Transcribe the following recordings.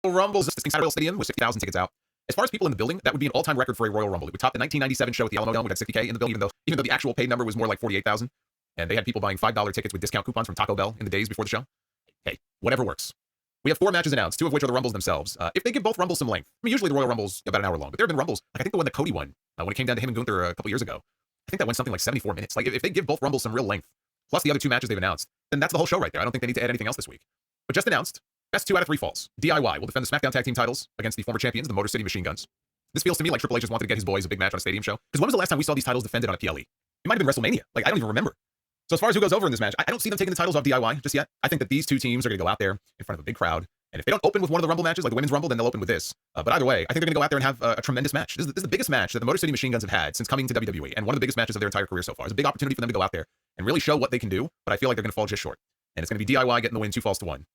Rumble's inside Royal Stadium with 60,000 tickets out. As far as people in the building, that would be an all-time record for a Royal Rumble. It would top the 1997 show at the Alamo Dome. We had 60K in the building, even though the actual paid number was more like 48,000. And they had people buying $5 tickets with discount coupons from Taco Bell in the days before the show. Hey, whatever works. We have 4 matches announced, 2 of which are the Rumbles themselves. If they give both Rumbles some length, I mean, usually the Royal Rumble's about an hour long, but there have been Rumbles, like I think the one that Cody won, when it came down to him and Gunther a couple years ago, I think that went something like 74 minutes. Like, if they give both Rumbles some real length, plus the other 2 matches they've announced, then that's the whole show right there. I don't think they need to add anything else this week. But just announced, best 2 out of 3 falls. DIY will defend the SmackDown Tag Team titles against the former champions, the Motor City Machine Guns. This feels to me like Triple H just wanted to get his boys a big match on a stadium show. Because when was the last time we saw these titles defended on a PLE? It might have been WrestleMania. Like, I don't even remember. So as far as who goes over in this match, I don't see them taking the titles off DIY just yet. I think that these 2 teams are going to go out there in front of a big crowd. And if they don't open with one of the Rumble matches, like the Women's Rumble, then they'll open with this. But either way, I think they're going to go out there and have a tremendous match. This is the biggest match that the Motor City Machine Guns have had since coming to WWE, and one of the biggest matches of their entire career so far. It's a big opportunity for them to go out there and really show what they can do, but I feel like they're going to fall just short. And it's going to be DIY getting the win 2 falls to 1. And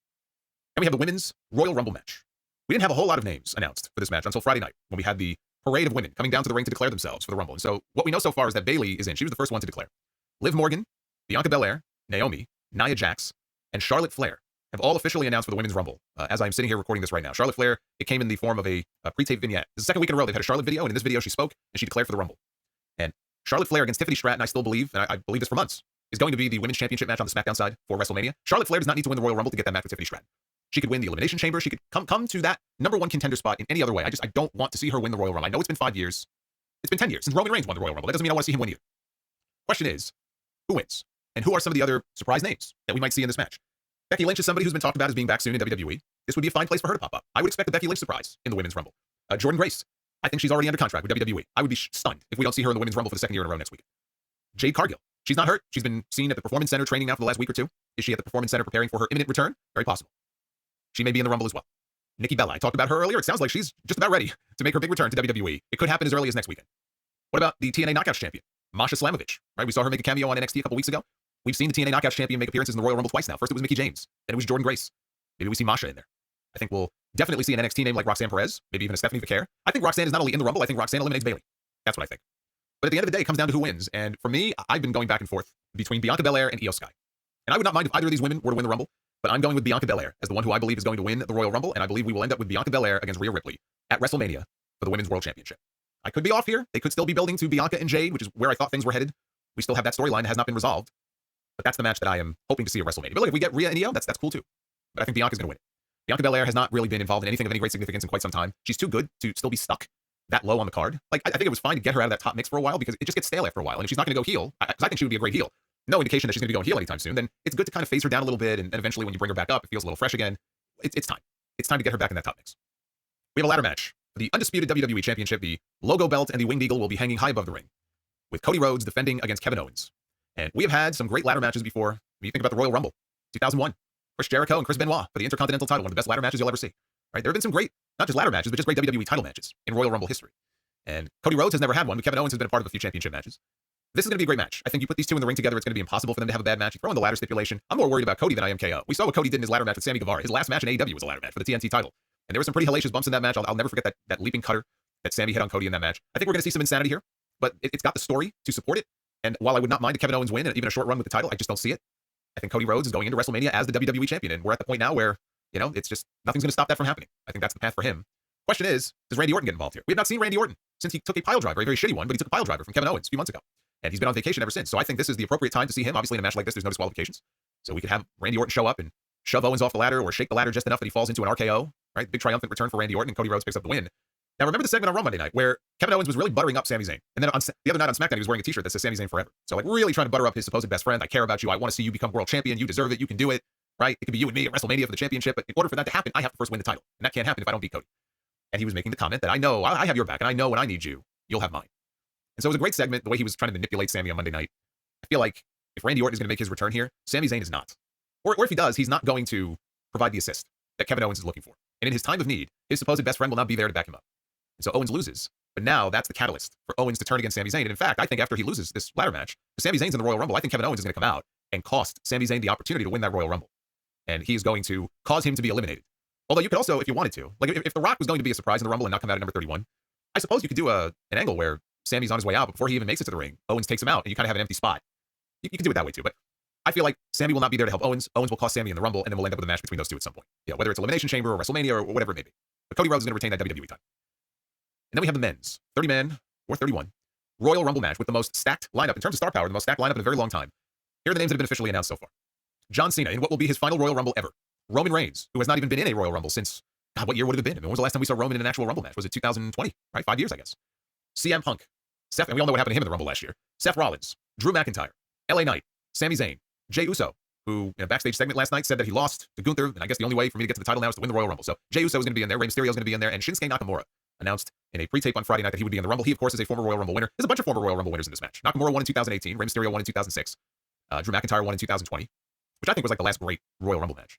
we have the Women's Royal Rumble match. We didn't have a whole lot of names announced for this match until Friday night, when we had the parade of women coming down to the ring to declare themselves for the Rumble. And so what we know so far is that Bayley is in. She was the first one to declare. Liv Morgan, Bianca Belair, Naomi, Nia Jax, and Charlotte Flair have all officially announced for the Women's Rumble. As I'm sitting here recording this right now, Charlotte Flair, it came in the form of a pre-tape vignette. This is the second week in a row they've had a Charlotte video, and in this video she spoke, and she declared for the Rumble. And Charlotte Flair against Tiffany Stratton, I still believe, and I believe this for months, is going to be the Women's Championship match on the SmackDown side for WrestleMania. Charlotte Flair does not need to win the Royal Rumble to get that match with Tiffany Stratton. She could win the Elimination Chamber. She could come to that #1 contender spot in any other way. I don't want to see her win the Royal Rumble. I know it's been 5 years. It's been 10 years since Roman Reigns won the Royal Rumble. That doesn't mean I want to see him win either. Question is, who wins? And who are some of the other surprise names that we might see in this match? Becky Lynch is somebody who's been talked about as being back soon in WWE. This would be a fine place for her to pop up. I would expect a Becky Lynch surprise in the Women's Rumble. Jordynne Grace, I think she's already under contract with WWE. I would be stunned if we don't see her in the Women's Rumble for the 2nd year in a row next week. Jade Cargill, she's not hurt. She's been seen at the Performance Center training now for the last week or 2. Is she at the Performance Center preparing for her imminent return? Very possible. She may be in the Rumble as well. Nikki Bella, I talked about her earlier. It sounds like she's just about ready to make her big return to WWE. It could happen as early as next weekend. What about the TNA Knockouts champion, Masha Slamovich? Right, we saw her make a cameo on NXT a couple weeks ago. We've seen the TNA Knockouts champion make appearances in the Royal Rumble twice now. First it was Mickie James, then it was Jordynne Grace. Maybe we see Masha in there. I think we'll definitely see an NXT name like Roxanne Perez, maybe even a Stephanie Vaquer. I think Roxanne is not only in the Rumble, I think Roxanne eliminates Bayley. That's what I think. But at the end of the day, it comes down to who wins. And for me, I've been going back and forth between Bianca Belair and Io Sky. And I would not mind if either of these women were to win the Rumble, but I'm going with Bianca Belair as the one who I believe is going to win the Royal Rumble, and I believe we will end up with Bianca Belair against Rhea Ripley at WrestleMania for the Women's World Championship. I could be off here. They could still be building to Bianca and Jade, which is where I thought things were headed. We still have that storyline that has not been resolved. But that's the match that I am hoping to see at WrestleMania. But look, if we get Rhea and Io, that's cool too. But I think Bianca's going to win it. Bianca Belair has not really been involved in anything of any great significance in quite some time. She's too good to still be stuck that low on the card. Like, I think it was fine to get her out of that top mix for a while because it just gets stale after a while. And if she's not going to go heel, because I think she would be a great heel, no indication that she's going to be going heel anytime soon, then it's good to kind of phase her down a little bit, and eventually when you bring her back up, it feels a little fresh again. It's time. It's time to get her back in that top mix. We have a ladder match. For the undisputed WWE Championship, the logo belt and the winged eagle will be hanging high above the ring, with Cody Rhodes defending against Kevin Owens. And we have had some great ladder matches before. When you think about the Royal Rumble, 2001, Chris Jericho and Chris Benoit for the Intercontinental title, one of the best ladder matches you'll ever see. Right? There have been some great, not just ladder matches, but just great WWE title matches in Royal Rumble history. And Cody Rhodes has never had one, but Kevin Owens has been a part of a few championship matches. This is going to be a great match. I think you put these 2 in the ring together, it's going to be impossible for them to have a bad match. You throw in the ladder stipulation. I'm more worried about Cody than I am KO. We saw what Cody did in his ladder match with Sammy Guevara. His last match in AEW was a ladder match for the TNT title. And there were some pretty hellacious bumps in that match. I'll never forget that leaping cutter that Sammy hit on Cody in that match. I think we're going to see some insanity here, but it's got the story to support it. And while I would not mind a Kevin Owens win and even a short run with the title, I just don't see it. I think Cody Rhodes is going into WrestleMania as the WWE champion. And we're at the point now where, it's just nothing's going to stop that from happening. I think that's the path for him. Question is, does Randy Orton get involved here? We have not seen Randy Orton since he took a pile driver, a very shitty one, but he took a pile driver from Kevin Owens a few months ago. And he's been on vacation ever since. So I think this is the appropriate time to see him. Obviously, in a match like this, there's no disqualifications. So we could have Randy Orton show up and shove Owens off the ladder or shake the ladder just enough that he falls into an RKO, right? Big triumphant return for Randy Orton, and Cody Rhodes picks up the win. Now, remember the segment on Raw Monday night where Kevin Owens was really buttering up Sami Zayn. And then the other night on SmackDown, he was wearing a t-shirt that says Sami Zayn forever. So like really trying to butter up his supposed best friend. I care about you. I want to see you become world champion. You deserve it. You can do it, right? It could be you and me at WrestleMania for the championship. But in order for that to happen, I have to first win the title. And that can't happen if I don't beat Cody. And he was making the comment that I know I have your back, and I know when I need you, you'll have mine. And so it was a great segment, the way he was trying to manipulate Sami on Monday night. I feel like if Randy Orton is going to make his return here, Sami Zayn is not. Or if he does, he's not going to provide the assist that Kevin Owens is looking for. And in his time of need, his supposed best friend will not be there to back him up. And so Owens loses. But now that's the catalyst for Owens to turn against Sami Zayn. And in fact, I think after he loses this ladder match, if Sami Zayn's in the Royal Rumble, I think Kevin Owens is going to come out and cost Sami Zayn the opportunity to win that Royal Rumble. And he's going to cause him to be eliminated. Although you could also, if you wanted to, like if The Rock was going to be a surprise in the Rumble and not come out at number 31, I suppose you could do an angle where Sami's on his way out, but before he even makes it to the ring, Owens takes him out, and you kind of have an empty spot. You can do it that way too, but I feel like Sammy will not be there to help Owens. Owens will cost Sammy in the Rumble, and then we'll end up with a match between those two at some point. Whether it's Elimination Chamber or WrestleMania or whatever it may be. But Cody Rhodes is going to retain that WWE title. And then we have the men's 30-man or 31 Royal Rumble match with the most stacked lineup in terms of star power, the most stacked lineup in a very long time. Here are the names that have been officially announced so far. John Cena in what will be his final Royal Rumble ever. Roman Reigns, who has not even been in a Royal Rumble since, God, what year would it have been? I mean, when was the last time we saw Roman in an actual Rumble match? Was it 2020? Right? 5 years, I guess. CM Punk. Seth, and we all know what happened to him in the Rumble last year. Seth Rollins. Drew McIntyre. LA Knight. Sami Zayn. Jey Uso, who in a backstage segment last night said that he lost to Gunther, and I guess the only way for me to get to the title now is to win the Royal Rumble. So Jey Uso is going to be in there. Rey Mysterio is going to be in there. And Shinsuke Nakamura announced in a pre-tape on Friday night that he would be in the Rumble. He, of course, is a former Royal Rumble winner. There's a bunch of former Royal Rumble winners in this match. Nakamura won in 2018. Rey Mysterio won in 2006. Drew McIntyre won in 2020, which I think was like the last great Royal Rumble match.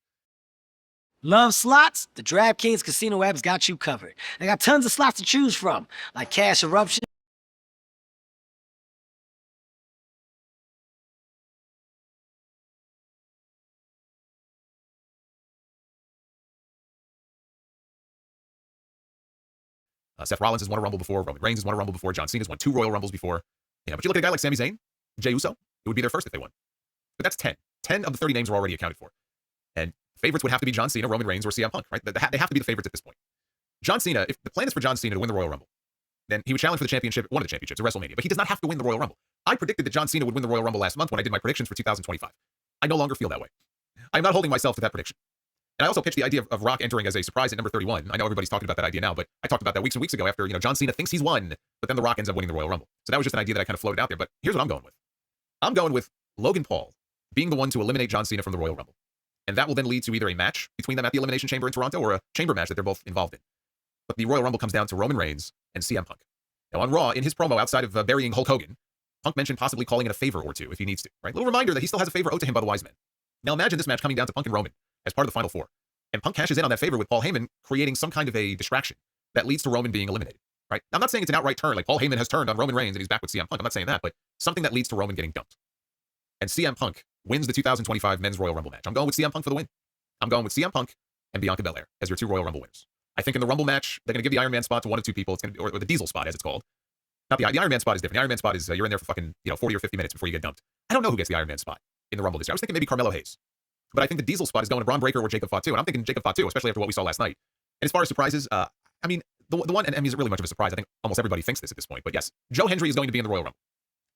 Love slots? The DraftKings Casino app's got you covered. They got tons of slots to choose from, like Cash Eruption. Seth Rollins has won a Rumble before. Roman Reigns has won a Rumble before. John Cena's won 2 Royal Rumbles before. But you look at a guy like Sami Zayn, Jey Uso, it would be their first if they won. But that's 10. 10 of the 30 names are already accounted for. And favorites would have to be John Cena, Roman Reigns, or CM Punk, right? They have to be the favorites at this point. John Cena, if the plan is for John Cena to win the Royal Rumble, then he would challenge for the championship, one of the championships, at WrestleMania. But he does not have to win the Royal Rumble. I predicted that John Cena would win the Royal Rumble last month when I did my predictions for 2025. I no longer feel that way. I'm not holding myself to that prediction. And I also pitched the idea of Rock entering as a surprise at number 31. I know everybody's talking about that idea now, but I talked about that weeks and weeks ago after, John Cena thinks he's won, but then The Rock ends up winning the Royal Rumble. So that was just an idea that I kind of floated out there, but here's what I'm going with. I'm going with Logan Paul being the one to eliminate John Cena from the Royal Rumble. And that will then lead to either a match between them at the Elimination Chamber in Toronto or a chamber match that they're both involved in. But the Royal Rumble comes down to Roman Reigns and CM Punk. Now on Raw, in his promo outside of burying Hulk Hogan, Punk mentioned possibly calling in a favor or two if he needs to, right? Little reminder that he still has a favor owed to him by the Wise Men. Now imagine this match coming down to Punk and Roman as part of the Final Four. And Punk cashes in on that favor with Paul Heyman, creating some kind of a distraction that leads to Roman being eliminated, right? Now, I'm not saying it's an outright turn, like Paul Heyman has turned on Roman Reigns and he's back with CM Punk. I'm not saying that, but something that leads to Roman getting dumped. And CM Punk wins the 2025 Men's Royal Rumble match. I'm going with CM Punk for the win. I'm going with CM Punk and Bianca Belair as your 2 Royal Rumble winners. I think in the Rumble match, they're going to give the Iron Man spot to 1 of 2 people. It's going to be, or the Diesel spot, as it's called. Not the Iron Man spot is different. The Iron Man spot is you're in there for fucking 40 or 50 minutes before you get dumped. I don't know who gets the Iron Man spot in the Rumble this year. I was thinking maybe Carmelo Hayes. But I think the Diesel spot is going to Braun Breaker or Jacob Fatu. And I'm thinking Jacob Fatu, especially after what we saw last night. And as far as surprises, I mean, the one, and I mean, is really much of a surprise. I think almost everybody thinks this at this point. But yes, Joe Hendry is going to be in the Royal Rumble.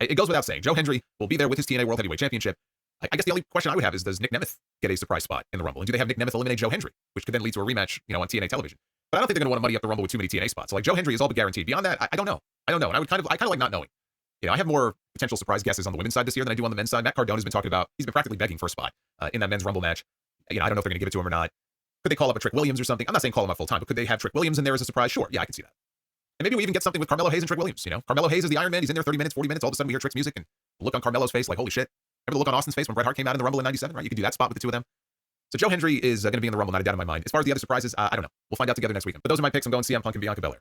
It goes without saying. Joe Hendry will be there with his TNA World Heavyweight Championship. I guess the only question I would have is, does Nick Nemeth get a surprise spot in the Rumble? And do they have Nick Nemeth eliminate Joe Hendry, which could then lead to a rematch, on TNA television? But I don't think they're going to want to muddy up the Rumble with too many TNA spots. So like Joe Hendry is all but guaranteed. Beyond that, I don't know. And I kind of like not knowing. I have more potential surprise guesses on the women's side this year than I do on the men's side. Matt Cardone's been talking about, he's been practically begging for a spot in that men's Rumble match. I don't know if they're going to give it to him or not. Could they call up a Trick Williams or something? I'm not saying call him up full time, but could they have Trick Williams in there as a surprise? Sure. Yeah, I can see that. And maybe we even get something with Carmelo Hayes and Trick Williams. Carmelo Hayes is the Iron Man. He's in there 30 minutes, 40 minutes. All of a sudden we hear Trick's music and the look on Carmelo's face like, holy shit. Remember the look on Austin's face when Bret Hart came out in the Rumble in 97, right? You could do that spot with the 2 of them. So Joe Hendry is going to be in the Rumble, not a doubt in my mind. As far as the other surprises, I don't know. We'll find out together next weekend. But those are my picks. I'm going CM Punk and Bianca Belair.